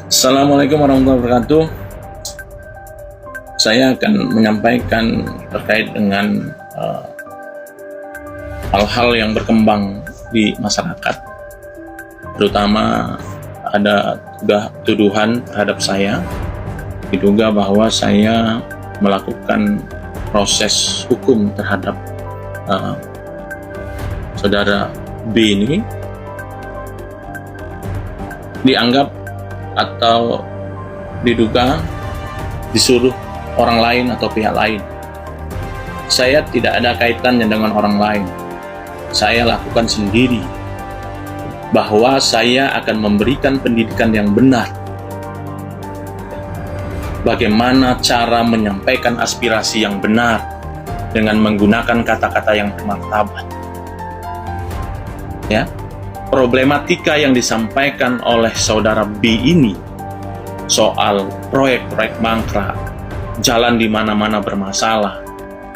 Assalamualaikum warahmatullahi wabarakatuh. Saya akan menyampaikan terkait dengan hal-hal yang berkembang di masyarakat, terutama ada tuduhan terhadap saya, diduga bahwa saya melakukan proses hukum terhadap saudara B ini, dianggap atau diduga disuruh orang lain atau pihak lain. Saya tidak ada kaitannya dengan orang lain. Saya lakukan sendiri, bahwa saya akan memberikan pendidikan yang benar. Bagaimana cara menyampaikan aspirasi yang benar dengan menggunakan kata-kata yang bermartabat. Ya, problematika yang disampaikan oleh saudara B ini soal proyek-proyek mangkrak, jalan di mana-mana bermasalah,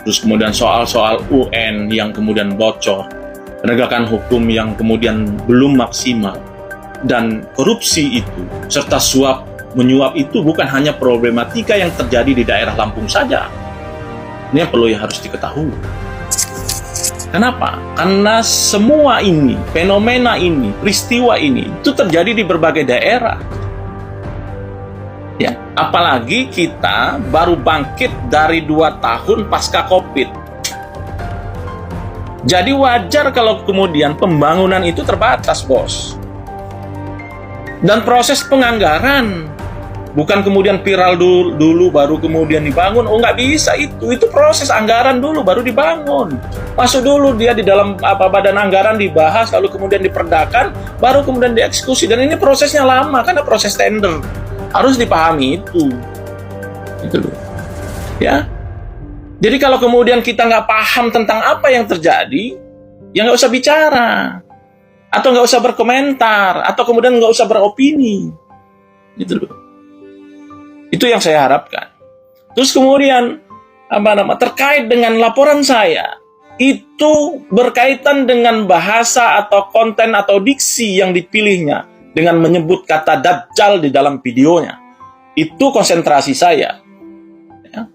terus kemudian soal-soal UN yang kemudian bocor, penegakan hukum yang kemudian belum maksimal, dan korupsi itu serta suap menyuap itu bukan hanya problematika yang terjadi di daerah Lampung saja. Ini yang perlu harus diketahui. Kenapa? Karena semua ini, fenomena ini, peristiwa ini itu terjadi di berbagai daerah. Ya, apalagi kita baru bangkit dari 2 tahun pasca COVID. Jadi wajar kalau kemudian pembangunan itu terbatas, bos. Dan proses penganggaran bukan kemudian viral dulu baru kemudian dibangun. Oh, nggak bisa itu. Itu proses anggaran dulu baru dibangun. Masuk dulu dia di dalam badan anggaran dibahas, lalu kemudian diperdakan, baru kemudian dieksekusi. Dan ini prosesnya lama karena proses tender. Harus dipahami itu. Itu loh. Ya. Jadi kalau kemudian kita nggak paham tentang apa yang terjadi, ya nggak usah bicara. Atau nggak usah berkomentar. Atau kemudian nggak usah beropini. Gitu loh. Itu yang saya harapkan. Terus kemudian terkait dengan laporan saya, itu berkaitan dengan bahasa atau konten atau diksi yang dipilihnya dengan menyebut kata Dajjal di dalam videonya. Itu konsentrasi saya. Ya.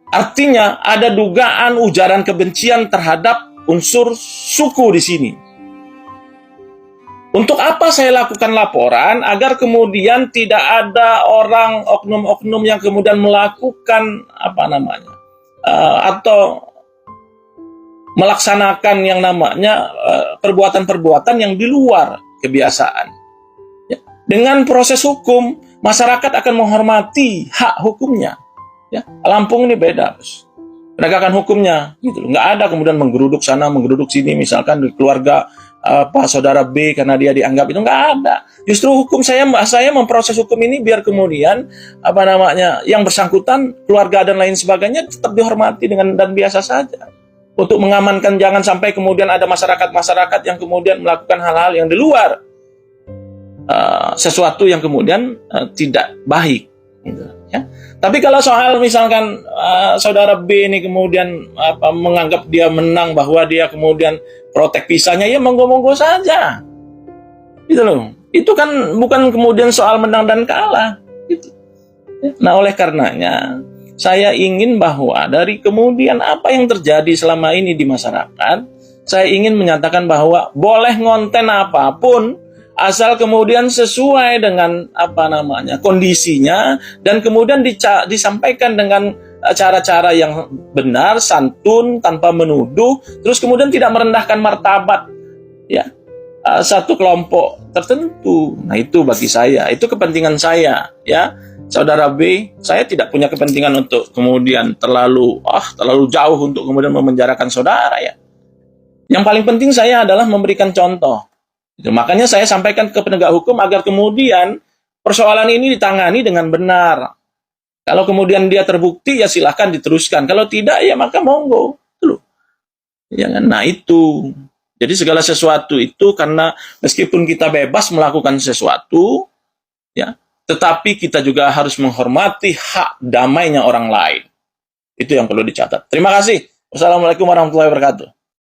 Artinya ada dugaan ujaran kebencian terhadap unsur suku di sini. Untuk apa saya lakukan laporan? Agar kemudian tidak ada orang oknum-oknum yang kemudian melakukan atau melaksanakan yang namanya perbuatan-perbuatan yang di luar kebiasaan. Ya. Dengan proses hukum, masyarakat akan menghormati hak hukumnya. Ya. Lampung ini beda, bos. Penegakan hukumnya, gitu. Nggak ada kemudian menggeruduk sana, menggeruduk sini, misalkan di keluarga saudara B karena dia dianggap itu, nggak ada. Justru hukum saya memproses hukum ini biar kemudian yang bersangkutan, keluarga dan lain sebagainya tetap dihormati dan biasa saja. Untuk mengamankan jangan sampai kemudian ada masyarakat yang kemudian melakukan hal-hal yang di luar sesuatu yang kemudian tidak baik. Gitu, ya. Tapi kalau soal misalkan saudara B ini kemudian menganggap dia menang, bahwa dia kemudian protek pisahnya, ya monggo-monggo saja. Gitu loh. Itu kan bukan kemudian soal menang dan kalah. Gitu. Nah, oleh karenanya saya ingin bahwa dari kemudian apa yang terjadi selama ini di masyarakat, saya ingin menyatakan bahwa boleh ngonten apapun, asal kemudian sesuai dengan kondisinya, dan kemudian disampaikan dengan cara-cara yang benar, santun, tanpa menuduh, terus kemudian tidak merendahkan martabat ya satu kelompok tertentu. Nah, itu bagi saya, itu kepentingan saya, ya. Saudara B, saya tidak punya kepentingan untuk kemudian terlalu jauh untuk kemudian memenjarakan saudara, ya. Yang paling penting saya adalah memberikan contoh. Makanya saya sampaikan ke penegak hukum agar kemudian persoalan ini ditangani dengan benar. Kalau kemudian dia terbukti, ya silahkan diteruskan. Kalau tidak, ya maka monggo. Ya, nah itu. Jadi segala sesuatu itu, karena meskipun kita bebas melakukan sesuatu, ya, tetapi kita juga harus menghormati hak damainya orang lain. Itu yang perlu dicatat. Terima kasih. Wassalamualaikum warahmatullahi wabarakatuh.